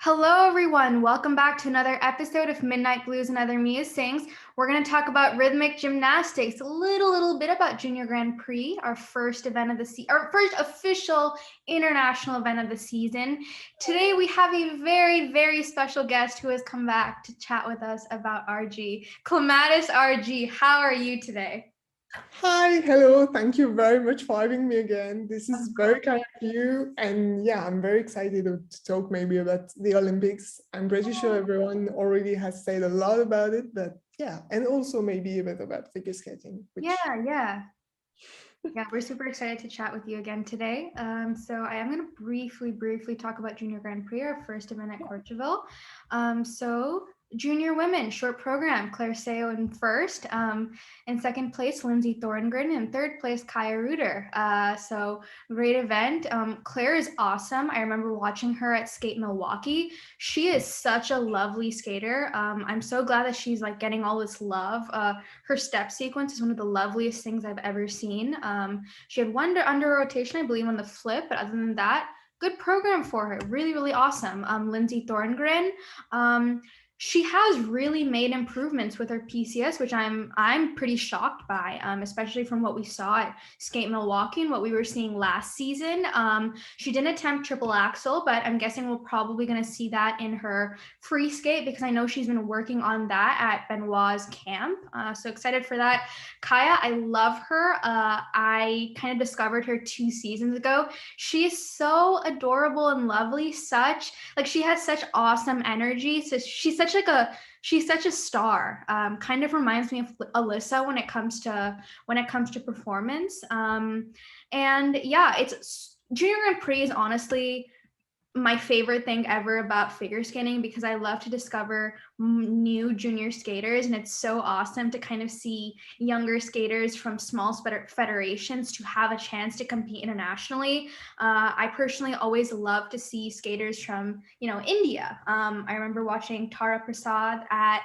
Hello, everyone. Welcome back to another episode of Midnight Blues and Other Musings. We're going to talk about rhythmic gymnastics, a little bit about Junior Grand Prix, our first event of the our first official international event of the season. Today, we have a very special guest who has come back to chat with us about RG. ClematisRG, how are you today? Hi, hello. Thank you very much for having me again. This is very kind of you. And yeah, I'm very excited to talk maybe about the Olympics. I'm pretty sure everyone already has said a lot about it, but yeah, and also maybe a bit about figure skating. Yeah, we're super excited to chat with you again today. So I am going to briefly talk about Junior Grand Prix, our first event at Courchevel. So junior women, short program, Claire Seo in first. In second place, Lindsay Thorngren. In third place, Kaya Reuter. So great event. Claire is awesome. I remember watching her at Skate Milwaukee. She is such a lovely skater. I'm so glad that she's like getting all this love. Her step sequence is one of the loveliest things I've ever seen. She had one under rotation, I believe, on the flip, but other than that, good program for her. Really awesome. Lindsay Thorngren. She has really made improvements with her PCS, which I'm pretty shocked by, especially from what we saw at Skate Milwaukee and what we were seeing last season. She didn't attempt triple axel, but I'm guessing we're probably going to see that in her free skate because I know she's been working on that at Benoit's camp. So excited for that. Kaya, I love her. I kind of discovered her 2 seasons ago. She is so adorable and lovely. She has such awesome energy. So she's such a star. Kind of reminds me of Alyssa when it comes to performance. And yeah, it's Junior Grand Prix is honestly my favorite thing ever about figure skating because I love to discover new junior skaters, and it's so awesome to kind of see younger skaters from small federations to have a chance to compete internationally. I personally always love to see skaters from India. I remember watching Tara Prasad at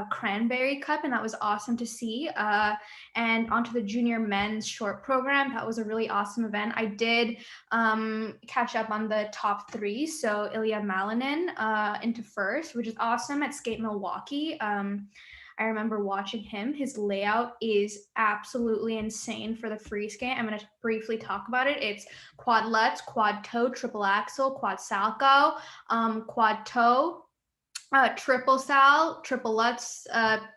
Cranberry Cup, and that was awesome to see. And onto the junior men's short program, that was a really awesome event. I did catch up on the top 3. So Ilya Malinin into first, which is awesome at Skate Milwaukee. I remember watching him. His layout is absolutely insane for the free skate. I'm going to briefly talk about it. It's quad lutz, quad toe, triple axel, quad salchow, quad toe, triple sal, triple lutz,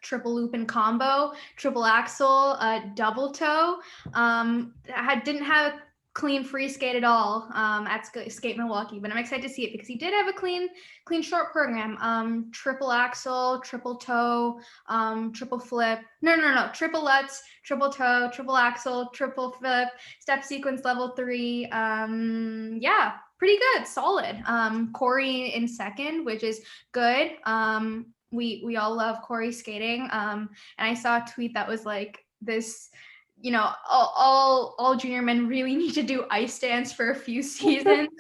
triple loop and combo, triple axel, double toe. Didn't have a clean free skate at all at Skate Milwaukee, but I'm excited to see it because he did have a clean short program. Triple axel, triple toe, triple flip. No. Triple lutz, triple toe, triple axel, triple flip, step sequence level 3. Yeah, pretty good, solid. Corey in second, which is good. We all love Corey skating. And I saw a tweet that was like this, all junior men really need to do ice dance for a few seasons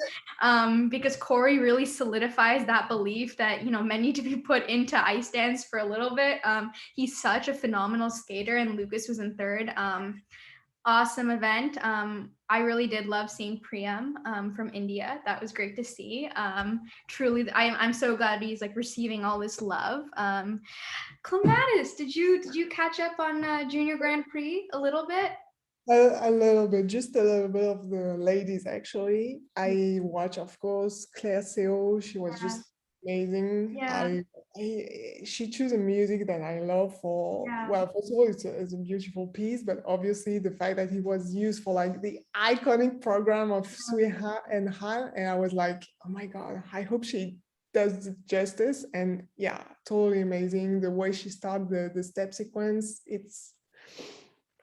because Corey really solidifies that belief that men need to be put into ice dance for a little bit. He's such a phenomenal skater, and Lucas was in third. Awesome event. I really did love seeing Priyam from India. That was great to see. Truly, I'm so glad he's like receiving all this love. Clematis, did you catch up on Junior Grand Prix a little bit? A little bit, just a little bit of the ladies actually. I watch, of course, Claire Seo. She was just amazing. Yeah. She chose a music that I love for, Yeah. well, first of all, it's a beautiful piece, but obviously the fact that it was used for like the iconic program of Suiha and Han, and I was like, oh my God, I hope she does it justice. And yeah, totally amazing. The way she started the step sequence,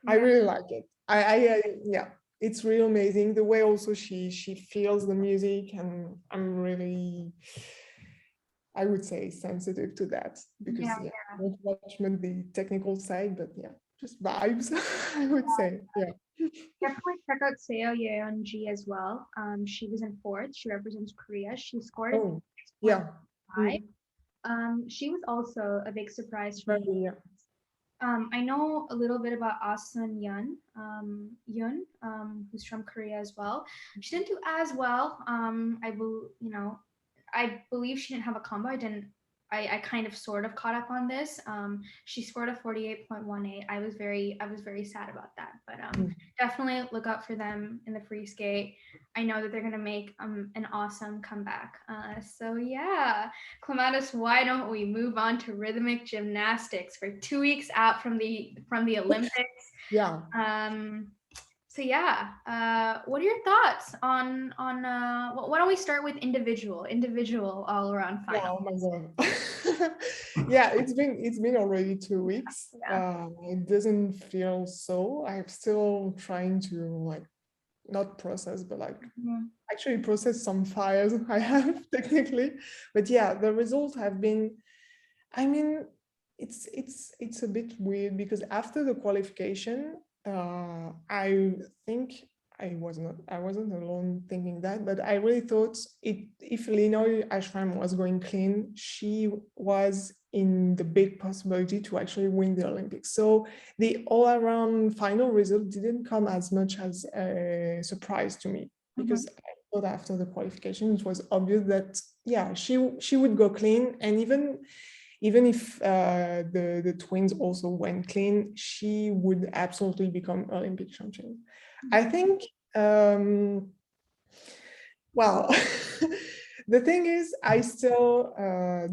I really like it. Yeah, it's really amazing the way also she feels the music, and I'm really, I would say, sensitive to that because Yeah. yeah, not much meant the technical side, but yeah, just vibes. I would say, yeah. Definitely check out Seo Yeon-ji as well. She was in fourth. She represents Korea. She scored a Oh, yeah. 6.5. She was also a big surprise for me. Yeah. I know a little bit about Asun Yun, who's from Korea as well. She didn't do as well. I will, I believe she didn't have a combo. I kind of sort of caught up on this. She scored a 48.18. I was very sad about that, but definitely look out for them in the free skate. I know that they're gonna make an awesome comeback. So yeah, Clematis, why don't we move on to rhythmic gymnastics? We're 2 weeks out from the Olympics. Yeah. So yeah, what are your thoughts on why don't we start with individual all around finals? Yeah, oh my God. Yeah, it's been already 2 weeks. Yeah. It doesn't feel so. I'm still trying to like not process, but like actually process some files I have technically. But yeah, the results have been, I mean, it's a bit weird because after the qualification, I think I wasn't alone thinking that, but I really thought if Linoy Ashram was going clean, she was in the big possibility to actually win the Olympics. So the all-around final result didn't come as much as a surprise to me, because I thought after the qualification it was obvious that yeah, she would go clean, and even if the twins also went clean, she would absolutely become Olympic champion. I think, well, the thing is, I still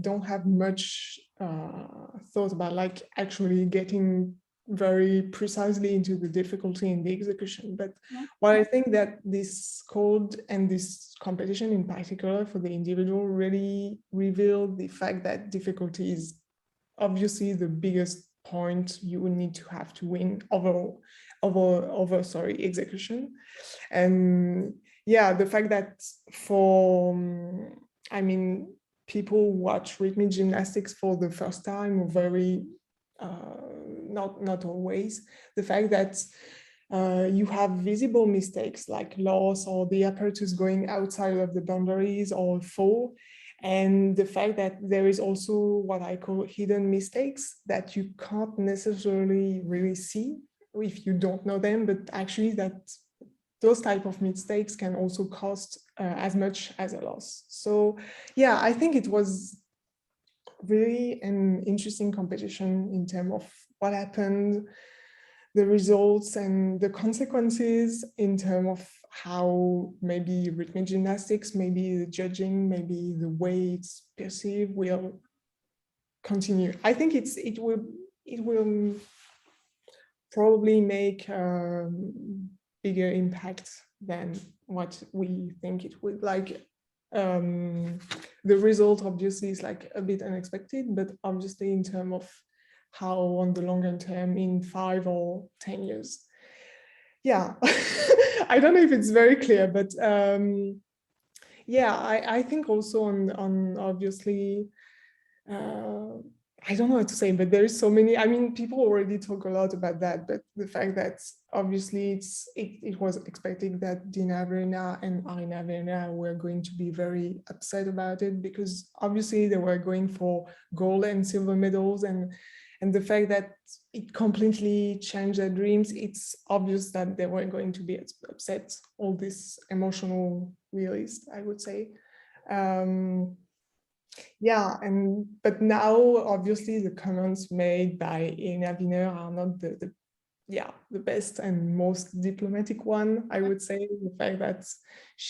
don't have much thought about like actually getting very precisely into the difficulty in the execution. But what I think that this code and this competition in particular for the individual really revealed the fact that difficulty is obviously the biggest point you would need to have to win over execution. And yeah, the fact that for I mean, people watch rhythmic gymnastics for the first time or very not always. The fact that you have visible mistakes like loss or the apparatus going outside of the boundaries or fall, and the fact that there is also what I call hidden mistakes that you can't necessarily really see if you don't know them, but actually that those type of mistakes can also cost as much as a loss. So yeah, I think it was really an interesting competition in terms of what happened, the results and the consequences in terms of how maybe rhythmic gymnastics, maybe the judging, maybe the way it's perceived will continue. I think it will probably make bigger impact than what we think it would. Like the result obviously is like a bit unexpected, but obviously in terms of how on the longer term in 5 or 10 years. Yeah, I don't know if it's very clear, but yeah, I think also on obviously, I don't know what to say, but there is so many, I mean, people already talk a lot about that, but the fact that obviously it was expected that Dina Verna and Arina Verna were going to be very upset about it, because obviously they were going for gold and silver medals, and the fact that it completely changed their dreams, it's obvious that they were going to be upset, all this emotional realist, I would say. Yeah, but now obviously the comments made by Elena Wiener are not the best and most diplomatic one, I would say. The fact that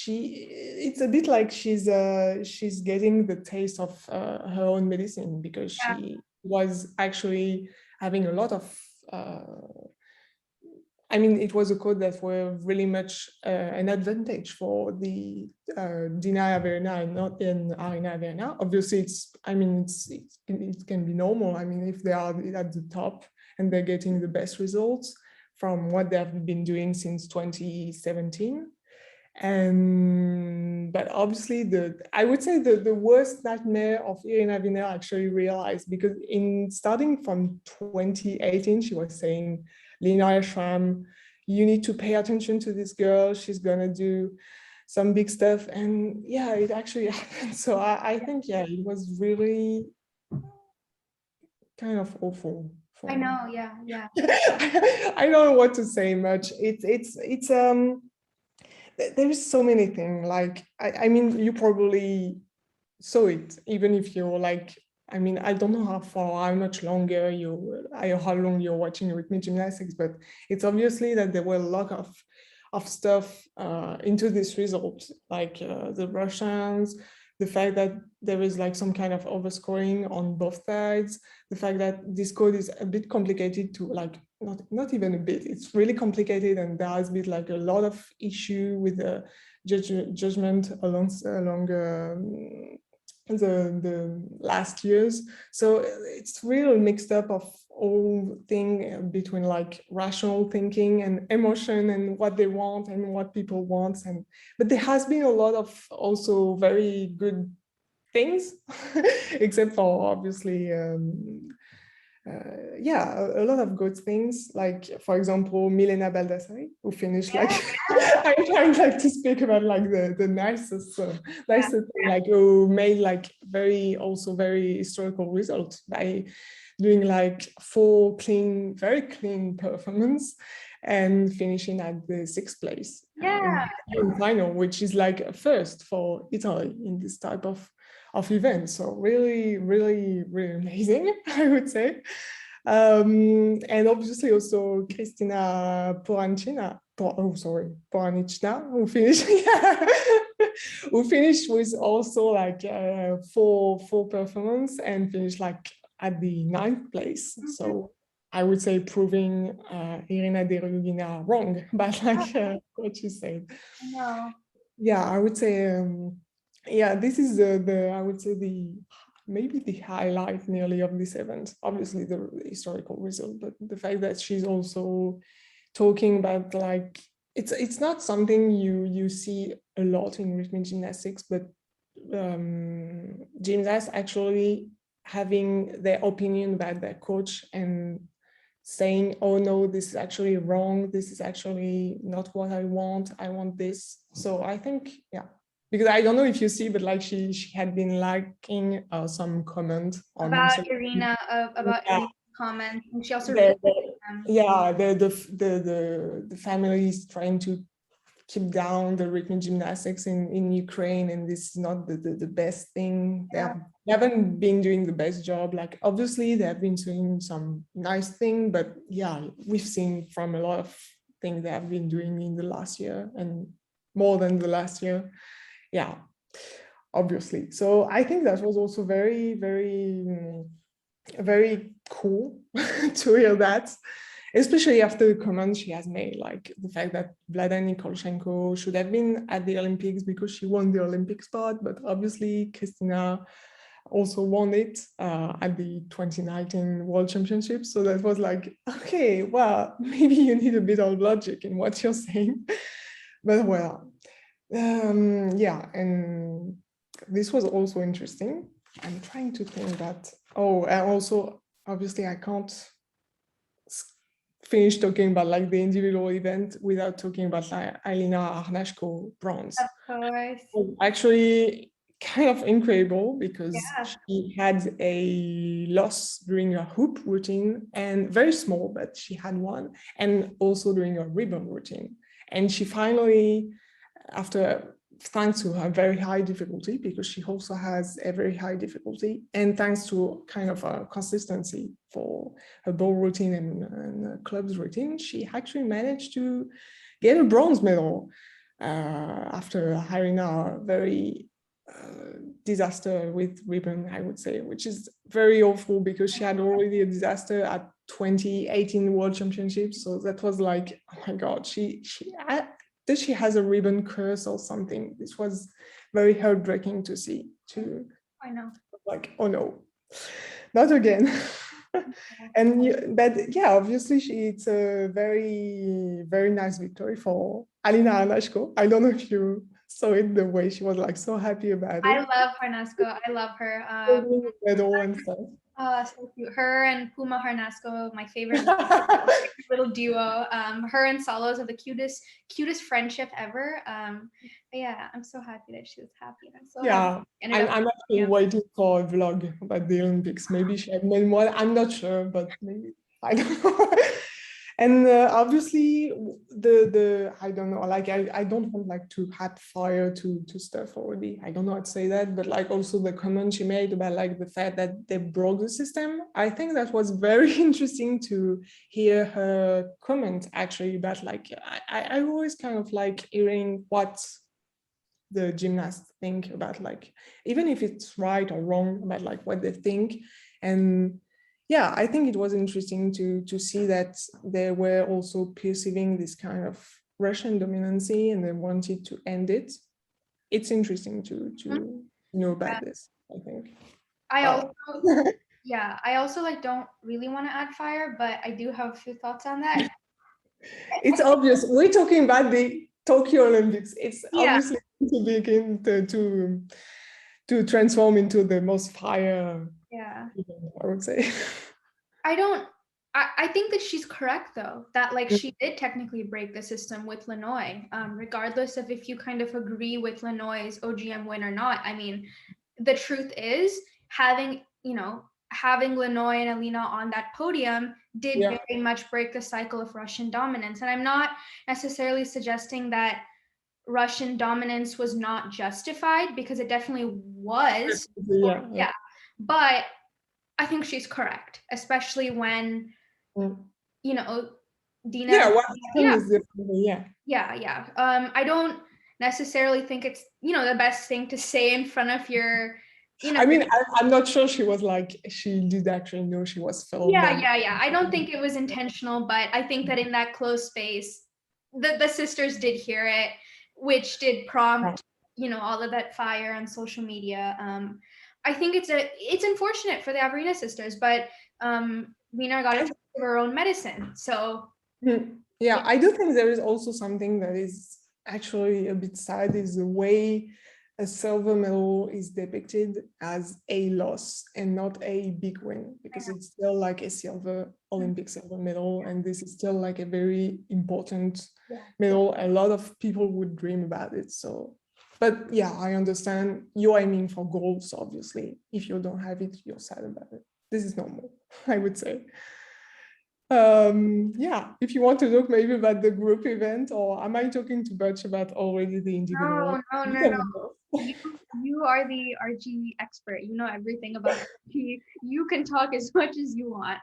it's a bit like she's getting the taste of her own medicine, because she was actually having a lot of I mean, it was a code that were really much an advantage for the Dina Verna and not in Arina Verna. Obviously, it can be normal. I mean, if they are at the top and they're getting the best results from what they've been doing since 2017. But obviously, I would say the worst nightmare of Irina Wiener actually realized, because in starting from 2018, she was saying, Lina Ashram, you need to pay attention to this girl. She's gonna do some big stuff. And yeah, it actually happened. So I think, yeah, it was really kind of awful. I know, yeah. I don't know what to say much. There's so many things. Like, I mean, you probably saw it, even if you're like, I mean, I don't know how much longer how long you're watching rhythmic gymnastics, but it's obviously that there were a lot of stuff into this result, like the Russians, the fact that there is like some kind of overscoring on both sides, the fact that this code is a bit complicated to like, not even a bit, it's really complicated, and there has been like a lot of issue with the judgment along the last years. So it's really mixed up of all thing between like rational thinking and emotion and what they want and what people want. But there has been a lot of also very good things, except for obviously a lot of good things, like for example Milena Baldassari, who finished like I'm trying like to speak about like the nicest thing, like who made like very historical results by doing like very clean performance and finishing at the 6th place in final, which is like a first for Italy in this type of event. So really, really, really amazing, I would say. And obviously also Kristina Poranichna, who finished who finished with also like four performance and finished like at the 9th place. So I would say proving Irina Derugina wrong, but like what you said. No. Yeah, I would say this is the I would say maybe the highlight nearly of this event. Obviously the historical result, but the fact that she's also talking about like it's not something you see a lot in rhythmic gymnastics, but gymnasts actually having their opinion about their coach and saying, oh no, this is actually wrong, this is actually not what I want this. So I think, yeah, because I don't know if you see, but like she had been liking some comment on about Irina, Irina's comments, and she also the family is trying to keep down the rhythmic gymnastics in Ukraine, and this is not the best thing. They haven't been doing the best job. Like obviously they have been doing some nice thing, but yeah, we've seen from a lot of things they have been doing in the last year and more than the last year. Yeah, obviously. So I think that was also very, very, very cool to hear that, especially after the comments she has made, like the fact that Vlada Nikolchenko should have been at the Olympics because she won the Olympic spot, but obviously Kristina also won it at the 2019 World Championships. So that was like, okay, well, maybe you need a bit of logic in what you're saying. But well, yeah, and this was also interesting. I'm trying to think that, and also, obviously, I can't finish talking about like the individual event without talking about like Alina Arnashko bronze. Of course. Actually, kind of incredible because she had a loss during her hoop routine, and very small, but she had one, and also during her ribbon routine. And she finally, thanks to her very high difficulty, because she also has a very high difficulty, and thanks to kind of a consistency for her ball routine and clubs routine, she actually managed to get a bronze medal after having a very disaster with ribbon, I would say, which is very awful because she had already a disaster at 2018 World Championships. So that was like, oh my God, she has a ribbon curse or something. This was very heartbreaking to see too. I know. Like, oh no, not again. But yeah, obviously it's a very, very nice victory for Alina Arnashko. I don't know if you saw it, the way she was like so happy about it. I love Harnasco. I love her. Medal and stuff. So cute. Her and Puma Harnasco, my favorite little duo. Her and Salos are the cutest friendship ever. But yeah, I'm so happy that she was happy. I'm actually waiting for a vlog about the Olympics. Maybe she had made one. I'm not sure, but maybe, I don't know. And obviously the I don't know, like I don't want like to add fire to stuff already. I don't know how to say that, but like also the comment she made about like the fact that they broke the system. I think that was very interesting to hear her comment actually about like I always kind of like hearing what the gymnasts think about like, even if it's right or wrong about like what they think. And yeah, I think it was interesting to see that they were also perceiving this kind of Russian dominancy and they wanted to end it. It's interesting to know about this, I think. I Uh, also, yeah, I also like don't really want to add fire, but I do have a few thoughts on that. it's obvious we're talking about the Tokyo Olympics. It's Yeah, obviously to begin to transform into the most fire yeah. event, I would say. I don't. I think that she's correct though. That like she did technically break the system with Lanoy, regardless of if you kind of agree with Lanoy's OGM win or not. I mean, the truth is having having Lanoy and Alina on that podium did Yeah, very much break the cycle of Russian dominance. And I'm not necessarily suggesting that Russian dominance was not justified because it definitely was. yeah, yeah. Yeah, but I think she's correct, especially when Mm. you know Dina. Yeah, what happened Yeah, is definitely, yeah. yeah. I don't necessarily think it's the best thing to say in front of your, I mean, I'm not sure she was like, she did actually know she was filmed. And yeah. I don't think it was intentional, but I think that in that close space, the sisters did hear it, which did prompt all of that fire on social media. I think it's unfortunate for the Avrina sisters, but Lena got to take her own medicine. So yeah, I do think there is also something that is actually a bit sad is the way a silver medal is depicted as a loss and not a big win, because it's still like a Olympic silver medal, and this is still like a very important medal. A lot of people would dream about it. So, but yeah, I understand you're aiming for gold, so obviously if you don't have it, you're sad about it. This is normal, I would say. Yeah, if you want to talk maybe about the group event, or am I talking too much about already the individual? no. You you are the RG expert. You know everything about RG. You can talk as much as you want.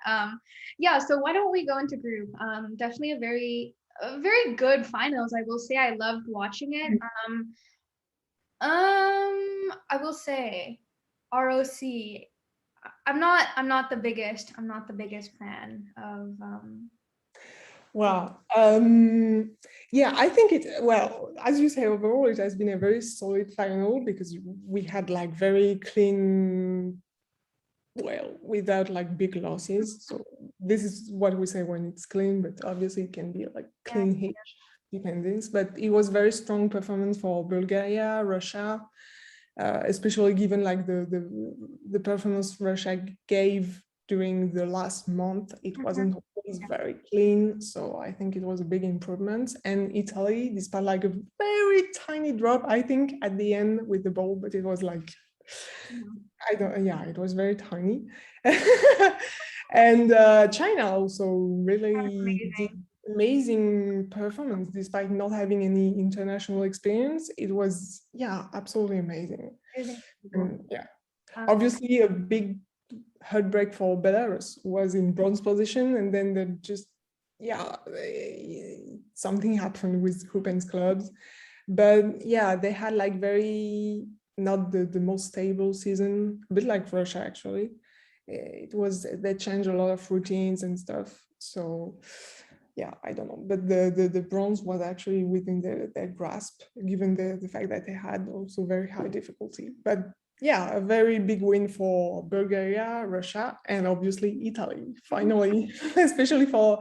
Yeah. So why don't we go into group? Definitely a very good finals. I will say I loved watching it. I will say ROC. I'm not the biggest fan of Well, yeah, I think well, as you say, overall, it has been a very solid final because we had like very clean, well, without like big losses. So this is what we say when it's clean, but obviously it can be like clean-ish depending. But it was very strong performance for Bulgaria, Russia, especially given like the performance Russia gave during the last month. It wasn't always very clean, so I think it was a big improvement. And Italy, despite like a very tiny drop, I think at the end with the ball, but it was like, I don't, yeah, it was very tiny. And China also really did amazing performance despite not having any international experience. It was, yeah, absolutely amazing. And yeah, obviously a big heartbreak for Belarus was in bronze position, and then they just, yeah, something happened with Hoopens clubs. But yeah, they had like very not the most stable season, a bit like Russia actually. It was, they changed a lot of routines and stuff. So yeah, I don't know, but the bronze was actually within their grasp, given the fact that they had also very high difficulty. But yeah, a very big win for Bulgaria, Russia, and obviously Italy, finally, especially for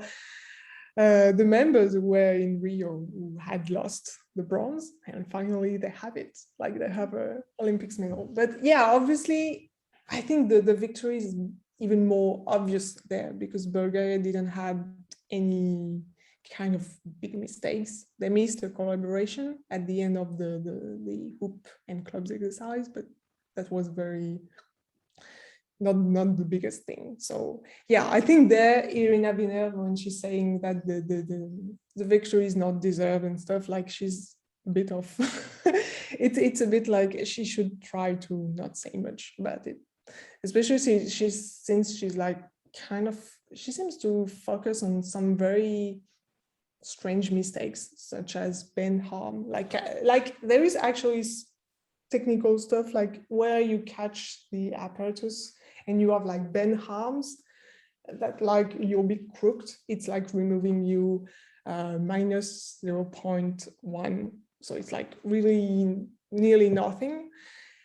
the members who were in Rio who had lost the bronze, and finally they have it, like they have a Olympics medal. But yeah, obviously, I think the victory is even more obvious there because Bulgaria didn't have any kind of big mistakes. They missed a collaboration at the end of the hoop and clubs exercise, but that was very, not the biggest thing. So yeah, I think there Irina Biner, when she's saying that the victory is not deserved and stuff, like she's a bit of it's a bit like she should try to not say much about it, especially since she's like kind of, she seems to focus on some very strange mistakes such as bend harm, like there is actually technical stuff like where you catch the apparatus and you have like bend harms that like you'll be crooked. It's like removing you minus 0.1, so it's like really nearly nothing.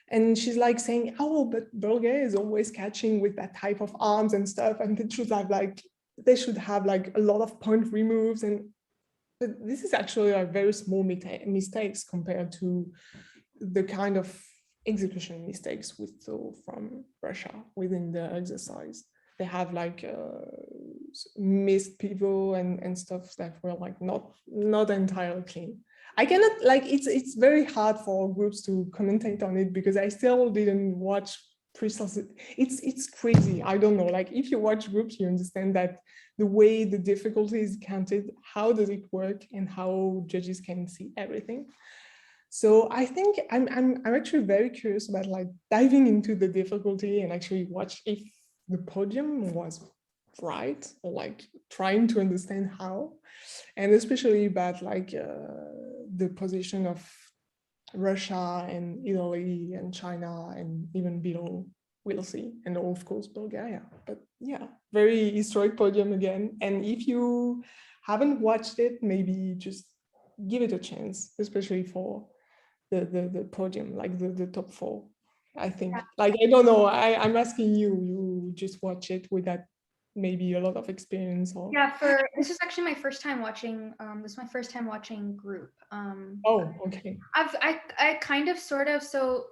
And she's like saying, oh, but Bulgaria is always catching with that type of arms and stuff, and they should have like a lot of point removes. And but this is actually like very small mistakes compared to the kind of execution mistakes we saw from Russia within the exercise. They have like missed people and stuff that were like not entirely clean. I cannot, like, it's very hard for groups to commentate on it because I still didn't watch precisely. It's crazy. I don't know. Like if you watch groups, you understand that the way the difficulty is counted, how does it work, and how judges can see everything. So I think I'm actually very curious about like diving into the difficulty and actually watch if the podium was right, or like trying to understand how, and especially about like the position of Russia and Italy and China and even below, we'll see, and of course Bulgaria. But yeah, very historic podium again. And if you haven't watched it, maybe just give it a chance, especially for the podium, like the top four. I think, like, I don't know, I'm asking you, you just watch it with that maybe a lot of experience, or Yeah, this is actually my first time watching. This is my first time watching group. oh, okay. I kind of sort of so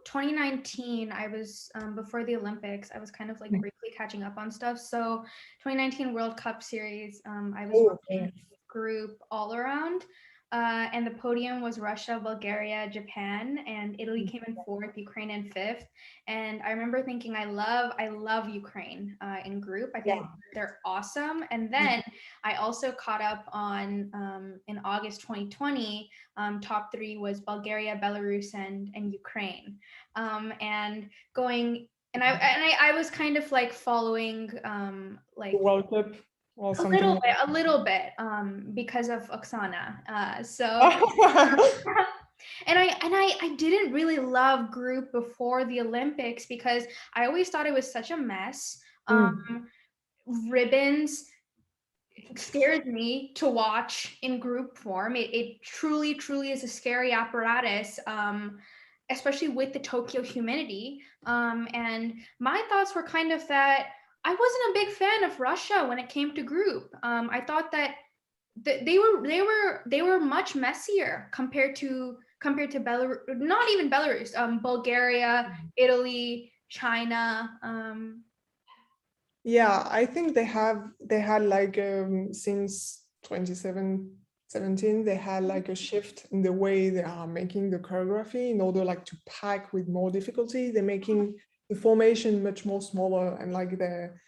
2019 I was before the Olympics I was kind of like briefly catching up on stuff. So 2019 World Cup series, I was watching group all around. And the podium was Russia, Bulgaria, Japan, and Italy came in fourth, Ukraine in fifth. And I remember thinking, I love Ukraine in group. I think they're awesome. And then I also caught up on in August 2020. Top three was Bulgaria, Belarus, and Ukraine. And going. And I was kind of like following like World Cup or a something. little bit because of Oksana. So and I didn't really love group before the Olympics because I always thought it was such a mess. Ribbons scares me to watch in group form. It truly is a scary apparatus. Especially with the Tokyo humidity. And my thoughts were kind of that I wasn't a big fan of Russia when it came to group. I thought that they were much messier compared to Belarus, not even Belarus, Bulgaria, Italy, China. Yeah, I think they had like since 2017 they had like a shift in the way they are making the choreography in order like to pack with more difficulty. They're making the formation much more smaller, and like they're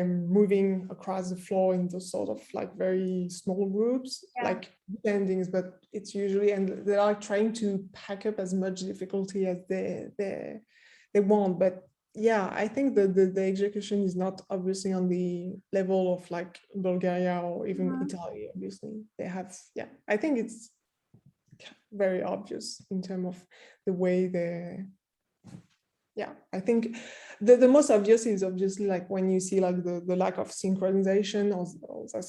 moving across the floor in those sort of like very small groups, like endings, but it's usually, and they are trying to pack up as much difficulty as they want. But yeah, I think the execution is not obviously on the level of like Bulgaria or even Italy. Obviously, they have. Yeah, I think it's very obvious in terms of the way they. Yeah, I think the most obvious is obviously like when you see like the lack of synchronization or that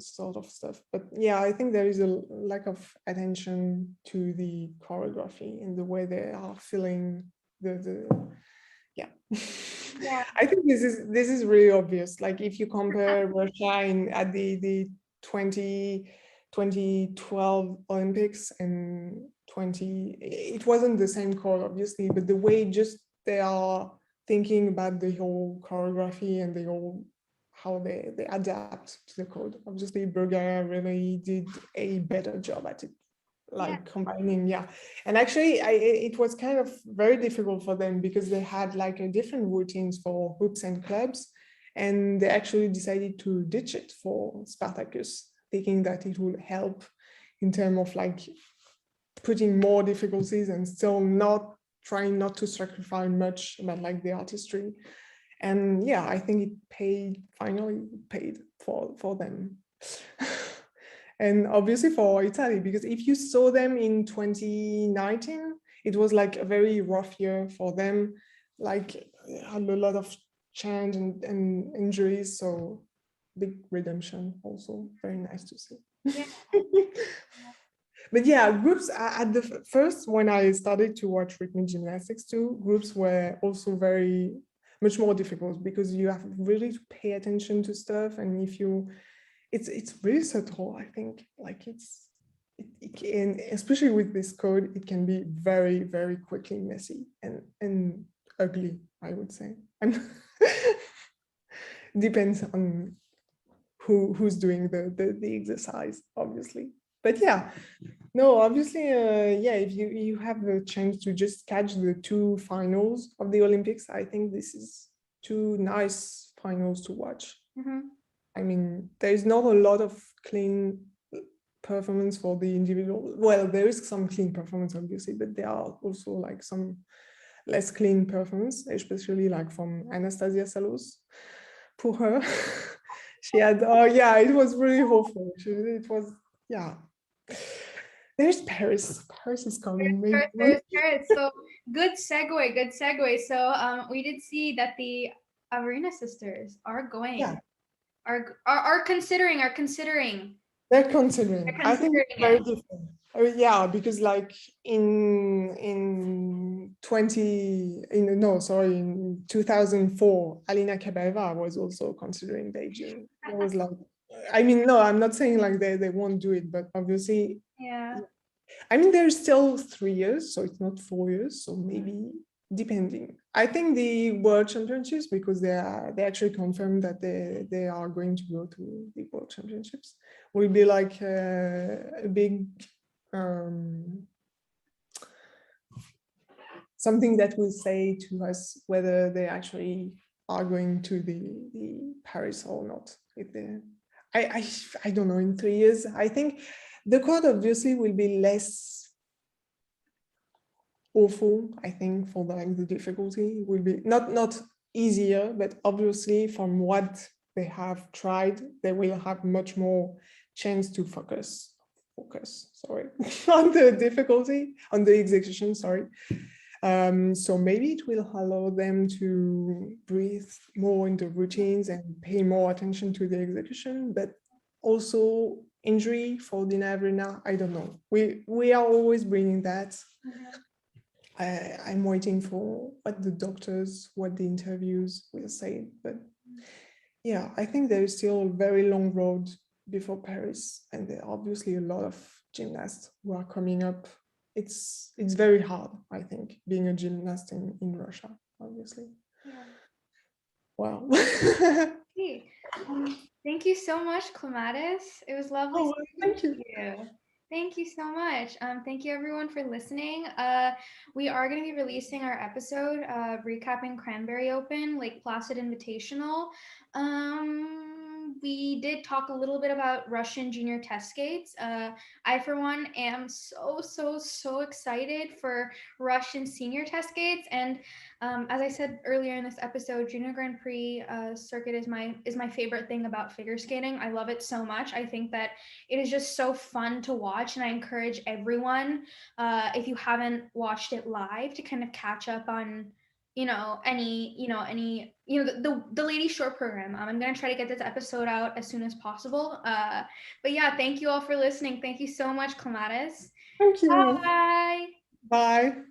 sort of stuff. But yeah, I think there is a lack of attention to the choreography and the way they are feeling the yeah. I think this is really obvious. Like if you compare Russia at the 2012 Olympics and it wasn't the same code obviously, but the way just they are thinking about the whole choreography and the whole how they adapt to the code. Obviously Bulgaria really did a better job at it. like combining, yeah. And actually it was kind of very difficult for them because they had like a different routines for hoops and clubs, and they actually decided to ditch it for Spartacus, thinking that it would help in terms of like putting more difficulties and still not trying not to sacrifice much about like the artistry. And yeah, I think it finally paid for them. And obviously for Italy, because if you saw them in 2019, it was like a very rough year for them, like had a lot of change and injuries. So big redemption, also very nice to see. Yeah. But yeah, groups at the first, when I started to watch rhythmic gymnastics too, groups were also very much more difficult because you have really to pay attention to stuff, and if you it's really subtle. I think like it can, especially with this code, it can be very, very quickly messy and ugly, I would say. Depends on who's doing the exercise, obviously. But yeah, no, obviously, yeah, if you have the chance to just catch the two finals of the Olympics, I think this is two nice finals to watch. Mm-hmm. I mean, there's not a lot of clean performance for the individual. Well, there is some clean performance, obviously, but there are also like some less clean performance, especially like from Anastasia Salos. For her, she had, oh yeah, it was really awful. It was, yeah. There's Paris. Paris is coming. There's Paris. So good segue. Good segue. So we did see that the Arena sisters are going. Yeah. Are considering. They're considering. I think it's it. very different. Yeah, because like in 2004, Alina Kabaeva was also considering Beijing. It was like, I mean, no, I'm not saying like they won't do it, but obviously, Yeah. I mean, there's still 3 years, so it's not 4 years, so maybe depending. I think the World Championships, because they actually confirmed that they are going to go to the World Championships, will be like a big something that will say to us whether they actually are going to the Paris or not. If they, I don't know, in 3 years, I think the code obviously will be less awful. I think for the difficulty will be not easier, but obviously from what they have tried, they will have much more chance to focus sorry on the difficulty, on the execution, sorry. So maybe it will allow them to breathe more into routines and pay more attention to the execution, but also injury for Dina Avrina, I don't know. We are always bringing that. I'm waiting for what the doctors, what the interviews will say, but yeah, I think there is still a very long road before Paris, and there are obviously a lot of gymnasts who are coming up. It's very hard, I think, being a gymnast in Russia, obviously. Yeah. Wow. Hey, thank you so much, Clematis. It was lovely. Oh, thank you. Thank you so much. Thank you everyone for listening. We are going to be releasing our episode recapping Cranberry Open, Lake Placid Invitational. We did talk a little bit about Russian junior test skates. I, for one, am so excited for Russian senior test skates. And as I said earlier in this episode, Junior Grand Prix circuit is my favorite thing about figure skating. I love it so much. I think that it is just so fun to watch, and I encourage everyone, if you haven't watched it live, to kind of catch up on the Lady Short program. I'm gonna try to get this episode out as soon as possible. But yeah, thank you all for listening. Thank you so much, Clematis. Thank you. Bye. Bye.